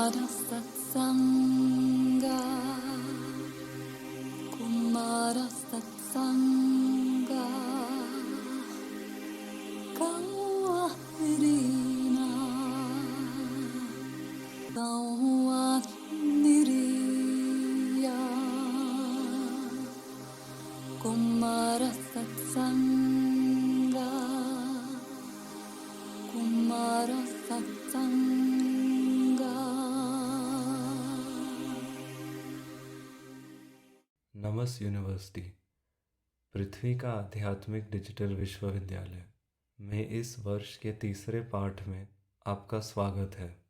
Kumarasatsaṅga, Kumarasatsaṅga, Kauahdina, Kauahdiriya, Kumarasatsaṅga, Kumarasatsaṅga. नमस university, पृथ्वी का आध्यात्मिक डिजिटल विश्वविद्यालय में इस वर्ष के तीसरे पाठ में आपका स्वागत है।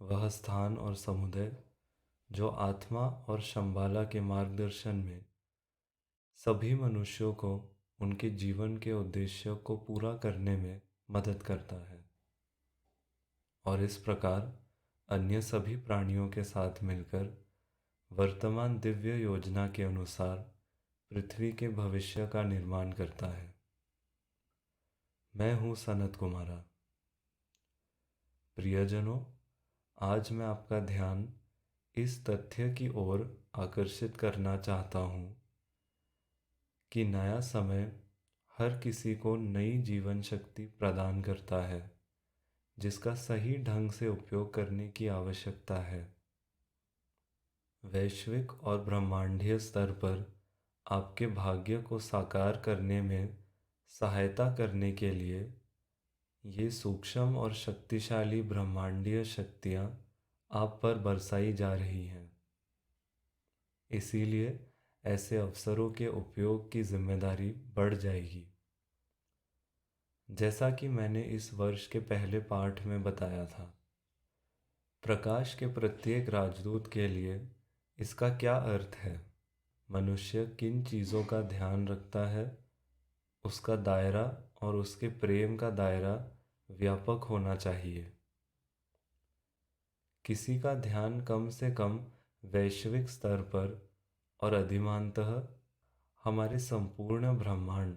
वह स्थान और समुदाय जो आत्मा और शंबाला के मार्गदर्शन में सभी मनुष्यों को उनके जीवन के उद्देश्यों को पूरा करने में मदद करता है और इस प्रकार अन्य सभी प्राणियों के साथ मिलकर वर्तमान दिव्य योजना के अनुसार पृथ्वी के भविष्य का निर्माण करता है। मैं हूँ सनत कुमारा। प्रियजनों, आज मैं आपका ध्यान इस तथ्य की ओर आकर्षित करना चाहता हूँ कि नया समय हर किसी को नई जीवन शक्ति प्रदान करता है जिसका सही ढंग से उपयोग करने की आवश्यकता है। वैश्विक और ब्रह्मांडीय स्तर पर आपके भाग्य को साकार करने में सहायता करने के लिए ये सूक्ष्म और शक्तिशाली ब्रह्मांडीय शक्तियाँ आप पर बरसाई जा रही हैं। इसीलिए ऐसे अवसरों के उपयोग की जिम्मेदारी बढ़ जाएगी। जैसा कि मैंने इस वर्ष के पहले पाठ में बताया था, प्रकाश के प्रत्येक राजदूत के लिए इसका क्या अर्थ है? मनुष्य किन चीज़ों का ध्यान रखता है, उसका दायरा और उसके प्रेम का दायरा व्यापक होना चाहिए। किसी का ध्यान कम से कम वैश्विक स्तर पर और अधिमानतः हमारे संपूर्ण ब्रह्मांड,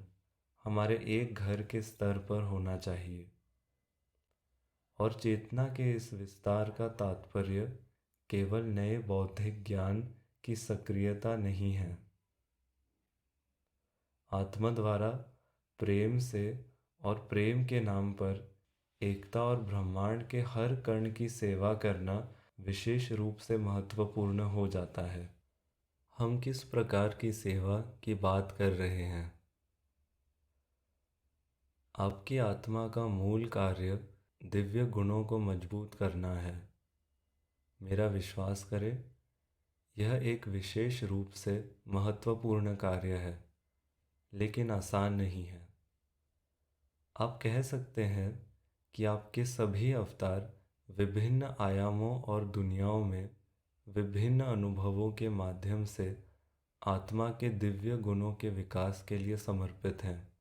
हमारे एक घर के स्तर पर होना चाहिए। और चेतना के इस विस्तार का तात्पर्य केवल नए बौद्धिक ज्ञान की सक्रियता नहीं है। आत्मा द्वारा प्रेम से और प्रेम के नाम पर एकता और ब्रह्मांड के हर कण की सेवा करना विशेष रूप से महत्वपूर्ण हो जाता है। हम किस प्रकार की सेवा की बात कर रहे हैं? आपकी आत्मा का मूल कार्य दिव्य गुणों को मजबूत करना है। मेरा विश्वास करें, यह एक विशेष रूप से महत्वपूर्ण कार्य है, लेकिन आसान नहीं है। आप कह सकते हैं कि आपके सभी अवतार विभिन्न आयामों और दुनियाओं में विभिन्न अनुभवों के माध्यम से आत्मा के दिव्य गुणों के विकास के लिए समर्पित हैं,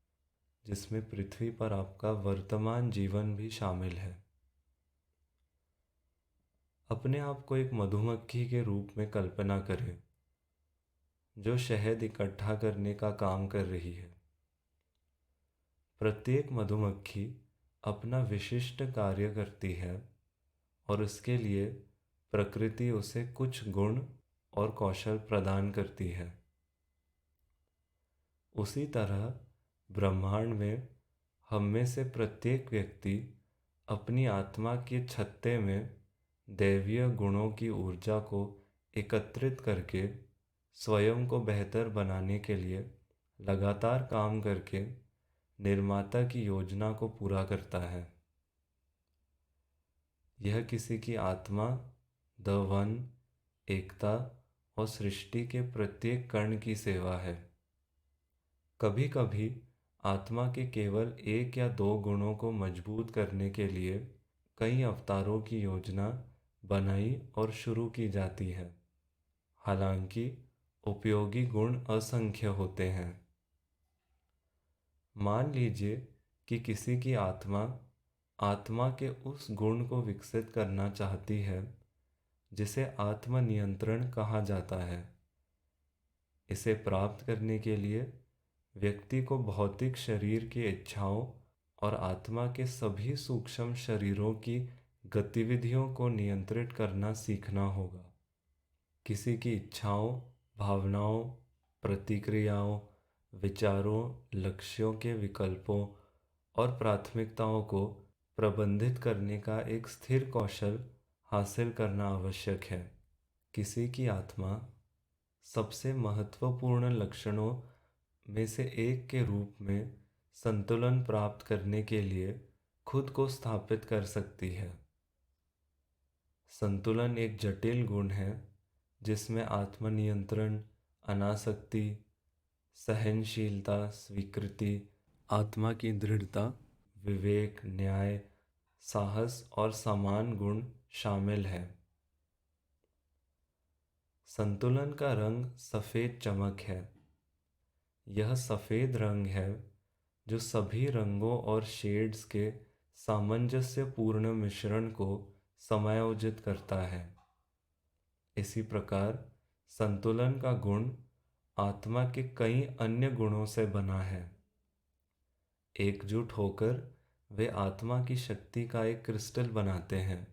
जिसमें पृथ्वी पर आपका वर्तमान जीवन भी शामिल है। अपने आप को एक मधुमक्खी के रूप में कल्पना करें जो शहद इकट्ठा करने का काम कर रही है। प्रत्येक मधुमक्खी अपना विशिष्ट कार्य करती है और उसके लिए प्रकृति उसे कुछ गुण और कौशल प्रदान करती है। उसी तरह ब्रह्मांड में हम में से प्रत्येक व्यक्ति अपनी आत्मा के छत्ते में दैवीय गुणों की ऊर्जा को एकत्रित करके स्वयं को बेहतर बनाने के लिए लगातार काम करके निर्माता की योजना को पूरा करता है। यह किसी की आत्मा, द वन, एकता और सृष्टि के प्रत्येक कण की सेवा है। कभी कभी आत्मा के केवल एक या दो गुणों को मजबूत करने के लिए कई अवतारों की योजना बनाई और शुरू की जाती है। हालांकि उपयोगी गुण असंख्य होते हैं। मान लीजिए कि किसी की आत्मा के उस गुण को विकसित करना चाहती है जिसे आत्मनियंत्रण कहा जाता है। इसे प्राप्त करने के लिए व्यक्ति को भौतिक शरीर की इच्छाओं और आत्मा के सभी सूक्ष्म शरीरों की गतिविधियों को नियंत्रित करना सीखना होगा। किसी की इच्छाओं, भावनाओं, प्रतिक्रियाओं, विचारों, लक्ष्यों के विकल्पों और प्राथमिकताओं को प्रबंधित करने का एक स्थिर कौशल हासिल करना आवश्यक है। किसी की आत्मा सबसे महत्वपूर्ण लक्षणों में से एक के रूप में संतुलन प्राप्त करने के लिए खुद को स्थापित कर सकती है। संतुलन एक जटिल गुण है जिसमें आत्मनियंत्रण, अनासक्ति, सहनशीलता, स्वीकृति, आत्मा की दृढ़ता, विवेक, न्याय, साहस और समान गुण शामिल हैं। संतुलन का रंग सफ़ेद चमक है। यह सफ़ेद रंग है जो सभी रंगों और शेड्स के सामंजस्यपूर्ण मिश्रण को समायोजित करता है। इसी प्रकार संतुलन का गुण आत्मा के कई अन्य गुणों से बना है। एकजुट होकर वे आत्मा की शक्ति का एक क्रिस्टल बनाते हैं,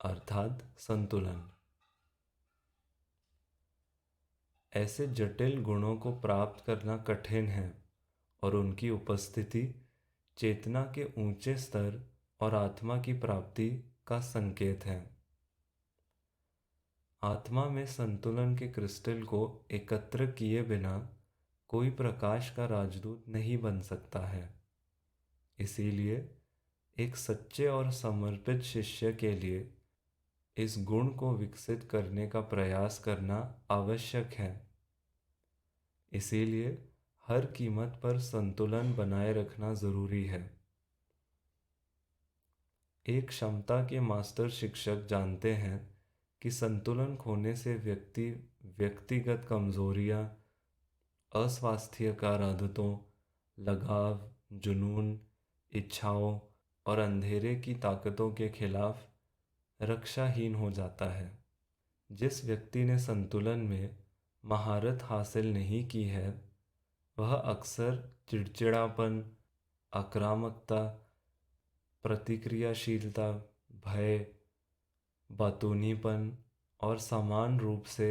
अर्थात संतुलन। ऐसे जटिल गुणों को प्राप्त करना कठिन है और उनकी उपस्थिति चेतना के ऊंचे स्तर और आत्मा की प्राप्ति का संकेत है। आत्मा में संतुलन के क्रिस्टल को एकत्र किए बिना कोई प्रकाश का राजदूत नहीं बन सकता है। इसीलिए एक सच्चे और समर्पित शिष्य के लिए इस गुण को विकसित करने का प्रयास करना आवश्यक है। इसीलिए हर कीमत पर संतुलन बनाए रखना जरूरी है। एक क्षमता के मास्टर शिक्षक जानते हैं कि संतुलन खोने से व्यक्तिगत कमजोरियां, अस्वास्थ्यकर आदतों, लगाव, जुनून, इच्छाओं और अंधेरे की ताकतों के खिलाफ रक्षाहीन हो जाता है। जिस व्यक्ति ने संतुलन में महारत हासिल नहीं की है, वह अक्सर चिड़चिड़ापन, आक्रामकता, प्रतिक्रियाशीलता, भय, बातूनीपन और समान रूप से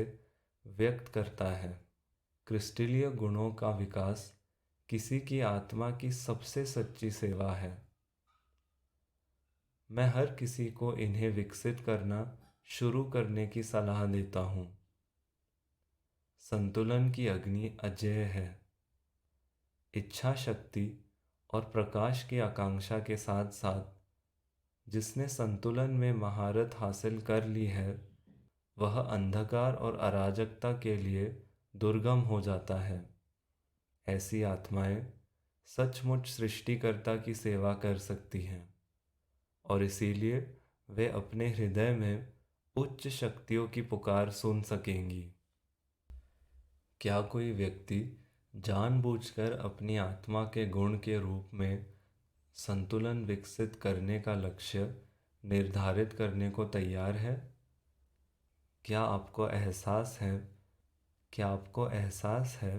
व्यक्त करता है। क्रिस्टलीय गुणों का विकास किसी की आत्मा की सबसे सच्ची सेवा है। मैं हर किसी को इन्हें विकसित करना शुरू करने की सलाह देता हूँ। संतुलन की अग्नि अजेय है। इच्छा शक्ति और प्रकाश की आकांक्षा के साथ साथ जिसने संतुलन में महारत हासिल कर ली है, वह अंधकार और अराजकता के लिए दुर्गम हो जाता है। ऐसी आत्माएं सचमुच सृष्टिकर्ता की सेवा कर सकती हैं और इसीलिए वे अपने हृदय में उच्च शक्तियों की पुकार सुन सकेंगी। क्या कोई व्यक्ति जानबूझकर अपनी आत्मा के गुण के रूप में संतुलन विकसित करने का लक्ष्य निर्धारित करने को तैयार है? क्या आपको एहसास है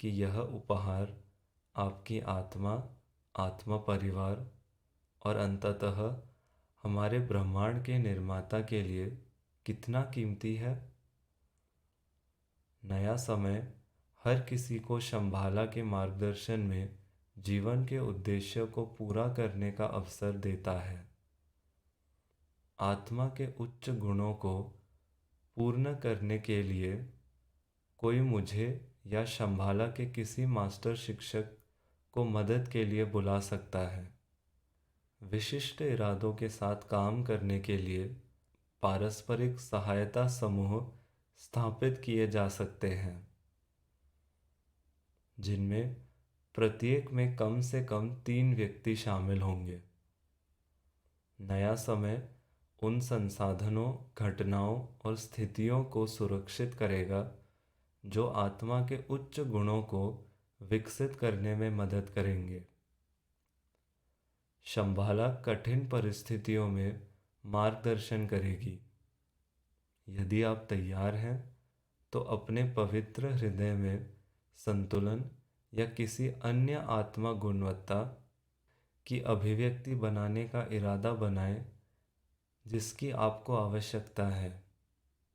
कि यह उपहार आपकी आत्मा, आत्मा परिवार और अंततः हमारे ब्रह्मांड के निर्माता के लिए कितना कीमती है? नया समय हर किसी को शंभाला के मार्गदर्शन में जीवन के उद्देश्य को पूरा करने का अवसर देता है। आत्मा के उच्च गुणों को पूर्ण करने के लिए कोई मुझे या शंभाला के किसी मास्टर शिक्षक को मदद के लिए बुला सकता है। विशिष्ट इरादों के साथ काम करने के लिए पारस्परिक सहायता समूह स्थापित किए जा सकते हैं, जिनमें प्रत्येक में कम से कम 3 व्यक्ति शामिल होंगे। नया समय उन संसाधनों, घटनाओं और स्थितियों को सुरक्षित करेगा जो आत्मा के उच्च गुणों को विकसित करने में मदद करेंगे। शंभाला कठिन परिस्थितियों में मार्गदर्शन करेगी। यदि आप तैयार हैं तो अपने पवित्र हृदय में संतुलन या किसी अन्य आत्मा गुणवत्ता की अभिव्यक्ति बनाने का इरादा बनाएं जिसकी आपको आवश्यकता है।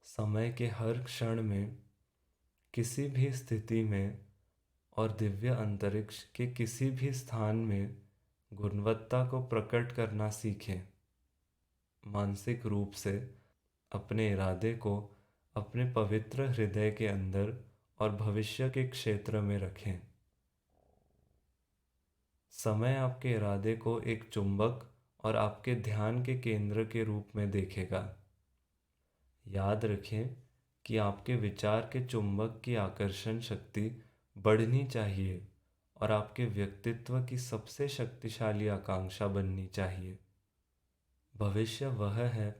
समय के हर क्षण में, किसी भी स्थिति में और दिव्य अंतरिक्ष के किसी भी स्थान में गुणवत्ता को प्रकट करना सीखें। मानसिक रूप से अपने इरादे को अपने पवित्र हृदय के अंदर और भविष्य के क्षेत्र में रखें। समय आपके इरादे को एक चुंबक और आपके ध्यान के केंद्र के रूप में देखेगा। याद रखें कि आपके विचार के चुंबक की आकर्षण शक्ति बढ़नी चाहिए और आपके व्यक्तित्व की सबसे शक्तिशाली आकांक्षा बननी चाहिए। भविष्य वह है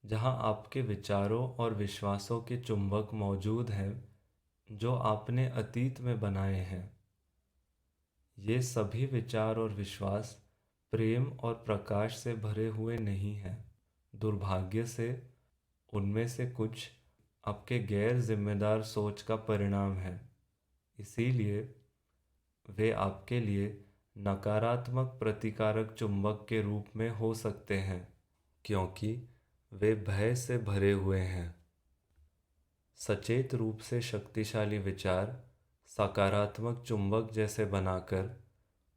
जहां आपके विचारों और विश्वासों के चुंबक मौजूद हैं जो आपने अतीत में बनाए हैं। ये सभी विचार और विश्वास प्रेम और प्रकाश से भरे हुए नहीं हैं। दुर्भाग्य से उनमें से कुछ आपके गैर जिम्मेदार सोच का परिणाम है। इसीलिए वे आपके लिए नकारात्मक प्रतिकारक चुंबक के रूप में हो सकते हैं, क्योंकि वे भय से भरे हुए हैं। सचेत रूप से शक्तिशाली विचार सकारात्मक चुंबक जैसे बनाकर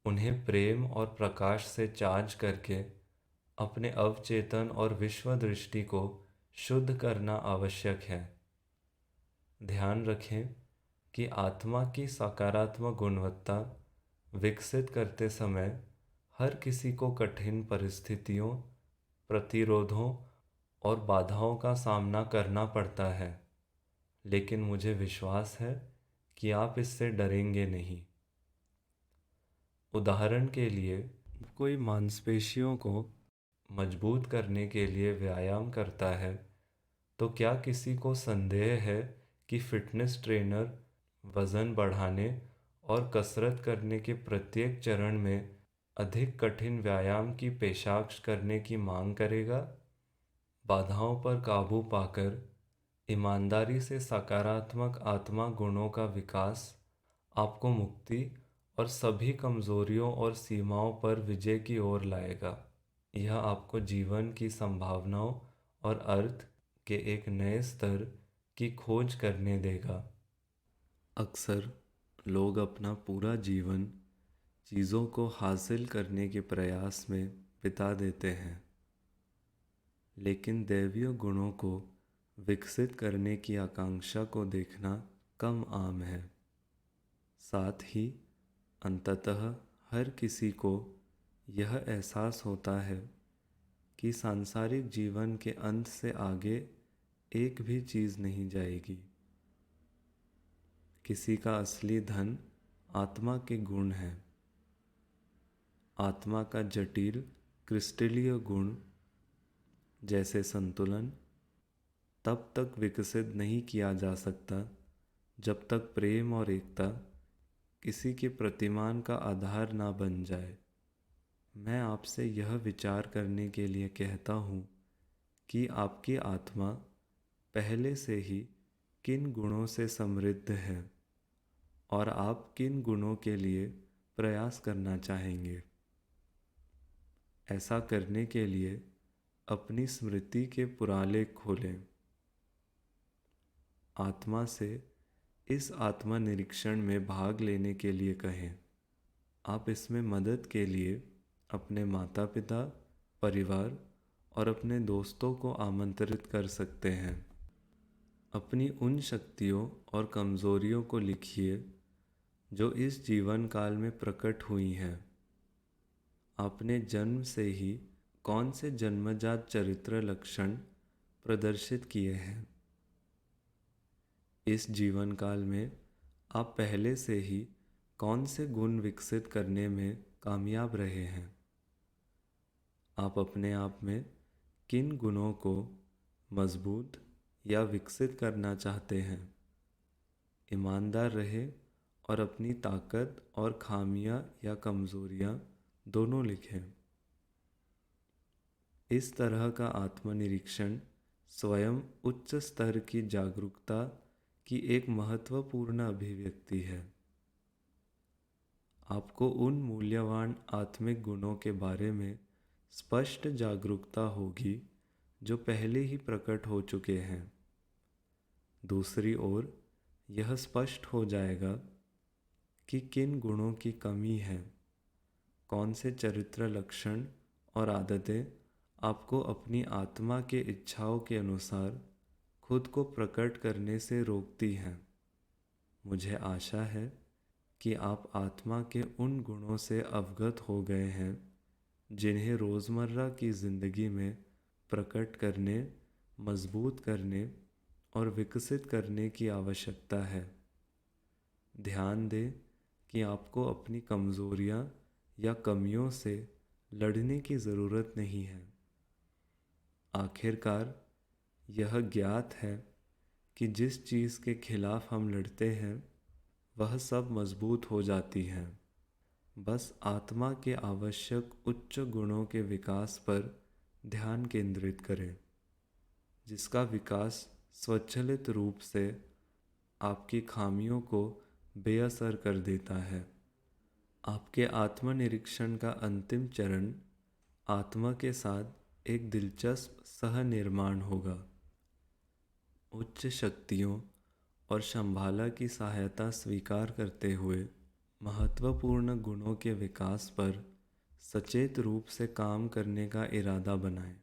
उन्हें प्रेम और प्रकाश से चार्ज करके अपने अवचेतन और विश्व दृष्टि को शुद्ध करना आवश्यक है। ध्यान रखें कि आत्मा की सकारात्मक गुणवत्ता विकसित करते समय हर किसी को कठिन परिस्थितियों, प्रतिरोधों और बाधाओं का सामना करना पड़ता है, लेकिन मुझे विश्वास है कि आप इससे डरेंगे नहीं। उदाहरण के लिए, कोई मांसपेशियों को मजबूत करने के लिए व्यायाम करता है, तो क्या किसी को संदेह है कि फिटनेस ट्रेनर वज़न बढ़ाने और कसरत करने के प्रत्येक चरण में अधिक कठिन व्यायाम की पेशकश करने की मांग करेगा? बाधाओं पर काबू पाकर ईमानदारी से सकारात्मक आत्मा गुणों का विकास आपको मुक्ति और सभी कमज़ोरियों और सीमाओं पर विजय की ओर लाएगा। यह आपको जीवन की संभावनाओं और अर्थ के एक नए स्तर की खोज करने देगा। अक्सर लोग अपना पूरा जीवन चीज़ों को हासिल करने के प्रयास में बिता देते हैं, लेकिन दैवीय गुणों को विकसित करने की आकांक्षा को देखना कम आम है। साथ ही अंततः हर किसी को यह एहसास होता है कि सांसारिक जीवन के अंत से आगे एक भी चीज़ नहीं जाएगी। किसी का असली धन आत्मा के गुण हैं। आत्मा का जटिल क्रिस्टलीय गुण जैसे संतुलन तब तक विकसित नहीं किया जा सकता जब तक प्रेम और एकता किसी के प्रतिमान का आधार ना बन जाए। मैं आपसे यह विचार करने के लिए कहता हूँ कि आपकी आत्मा पहले से ही किन गुणों से समृद्ध है और आप किन गुणों के लिए प्रयास करना चाहेंगे। ऐसा करने के लिए अपनी स्मृति के पुराले खोलें। आत्मा से इस आत्मा निरीक्षण में भाग लेने के लिए कहें। आप इसमें मदद के लिए अपने माता पिता, परिवार और अपने दोस्तों को आमंत्रित कर सकते हैं। अपनी उन शक्तियों और कमज़ोरियों को लिखिए जो इस जीवन काल में प्रकट हुई हैं। आपने जन्म से ही कौन से जन्मजात चरित्र लक्षण प्रदर्शित किए हैं। इस जीवन काल में आप पहले से ही कौन से गुण विकसित करने में कामयाब रहे हैं। आप अपने आप में किन गुणों को मजबूत या विकसित करना चाहते हैं। ईमानदार रहे और अपनी ताकत और खामियां या कमज़ोरियां दोनों लिखें। इस तरह का आत्मनिरीक्षण स्वयं उच्च स्तर की जागरूकता की एक महत्वपूर्ण अभिव्यक्ति है। आपको उन मूल्यवान आत्मिक गुणों के बारे में स्पष्ट जागरूकता होगी जो पहले ही प्रकट हो चुके हैं। दूसरी ओर यह स्पष्ट हो जाएगा कि किन गुणों की कमी है, कौन से चरित्र लक्षण और आदतें आपको अपनी आत्मा के इच्छाओं के अनुसार खुद को प्रकट करने से रोकती हैं। मुझे आशा है कि आप आत्मा के उन गुणों से अवगत हो गए हैं जिन्हें रोज़मर्रा की ज़िंदगी में प्रकट करने, मजबूत करने और विकसित करने की आवश्यकता है। ध्यान दें कि आपको अपनी कमज़ोरियाँ या कमियों से लड़ने की ज़रूरत नहीं है। आखिरकार यह ज्ञात है कि जिस चीज़ के खिलाफ हम लड़ते हैं वह सब मजबूत हो जाती है। बस आत्मा के आवश्यक उच्च गुणों के विकास पर ध्यान केंद्रित करें, जिसका विकास स्वचालित रूप से आपकी खामियों को बेअसर कर देता है। आपके आत्मनिरीक्षण का अंतिम चरण आत्मा के साथ एक दिलचस्प सह निर्माण होगा। उच्च शक्तियों और शंभाला की सहायता स्वीकार करते हुए महत्वपूर्ण गुणों के विकास पर सचेत रूप से काम करने का इरादा बनाएं।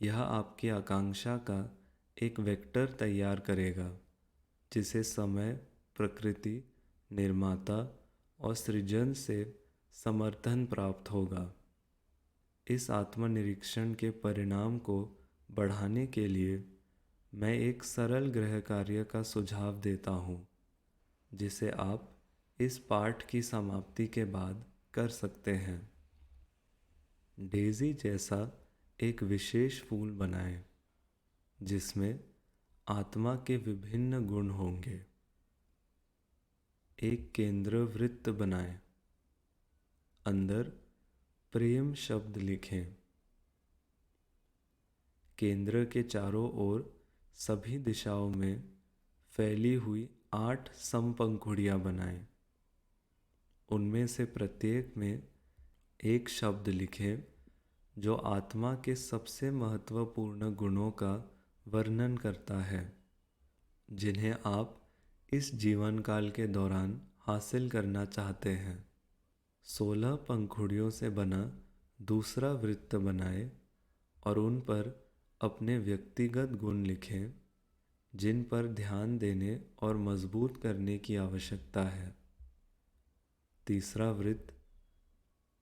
यह आपकी आकांक्षा का एक वेक्टर तैयार करेगा जिसे समय, प्रकृति, निर्माता और सृजन से समर्थन प्राप्त होगा। इस आत्मनिरीक्षण के परिणाम को बढ़ाने के लिए मैं एक सरल गृह कार्य का सुझाव देता हूँ, जिसे आप इस पाठ की समाप्ति के बाद कर सकते हैं। डेज़ी जैसा एक विशेष फूल बनाएं, जिसमें आत्मा के विभिन्न गुण होंगे। एक केंद्र वृत्त बनाएं, अंदर प्रेम शब्द लिखें। केंद्र के चारों ओर सभी दिशाओं में फैली हुई 8 समपंखुड़ियाँ बनाएं। उनमें से प्रत्येक में एक शब्द लिखें जो आत्मा के सबसे महत्वपूर्ण गुणों का वर्णन करता है, जिन्हें आप इस जीवन काल के दौरान हासिल करना चाहते हैं। 16 पंखुड़ियों से बना दूसरा वृत्त बनाएं और उन पर अपने व्यक्तिगत गुण लिखें जिन पर ध्यान देने और मजबूत करने की आवश्यकता है। तीसरा वृत्त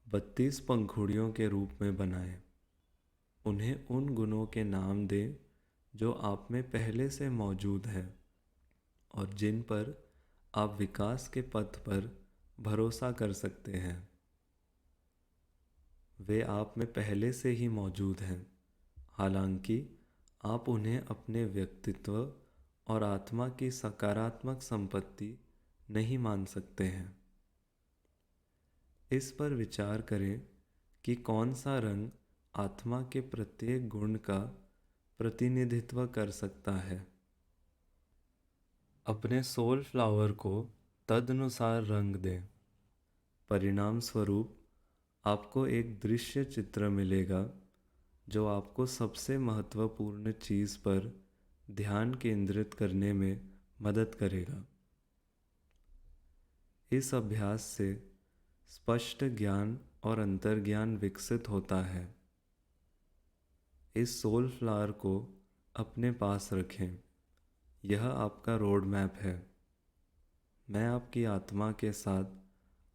32 पंखुड़ियों के रूप में बनाएं। उन्हें उन गुणों के नाम दें जो आप में पहले से मौजूद है और जिन पर आप विकास के पथ पर भरोसा कर सकते हैं। वे आप में पहले से ही मौजूद हैं, हालांकि आप उन्हें अपने व्यक्तित्व और आत्मा की सकारात्मक संपत्ति नहीं मान सकते हैं। इस पर विचार करें कि कौन सा रंग आत्मा के प्रत्येक गुण का प्रतिनिधित्व कर सकता है। अपने सोल फ्लावर को तदनुसार रंग दें। परिणाम स्वरूप आपको एक दृश्य चित्र मिलेगा जो आपको सबसे महत्वपूर्ण चीज़ पर ध्यान केंद्रित करने में मदद करेगा। इस अभ्यास से स्पष्ट ज्ञान और अंतर्ज्ञान विकसित होता है। इस सोल फ्लावर को अपने पास रखें। यह आपका रोड मैप है। मैं आपकी आत्मा के साथ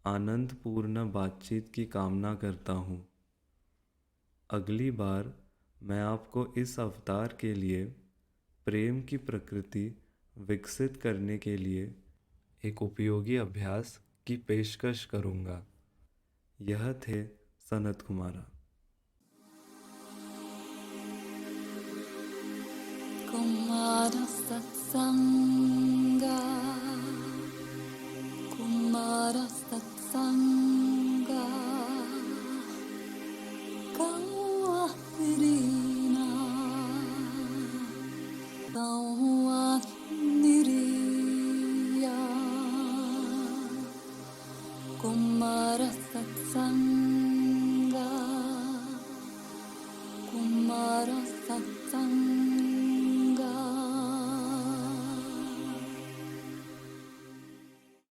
आनंदपूर्ण बातचीत की कामना करता हूँ। अगली बार मैं आपको इस अवतार के लिए प्रेम की प्रकृति विकसित करने के लिए एक उपयोगी अभ्यास की पेशकश करूँगा। यह थे Sanat Kumara. Kumara Satsanga, Kumara Satsanga, Kawa Irina, Kawa Niriya, Kumara Satsanga, Kumara Kumar सत्संग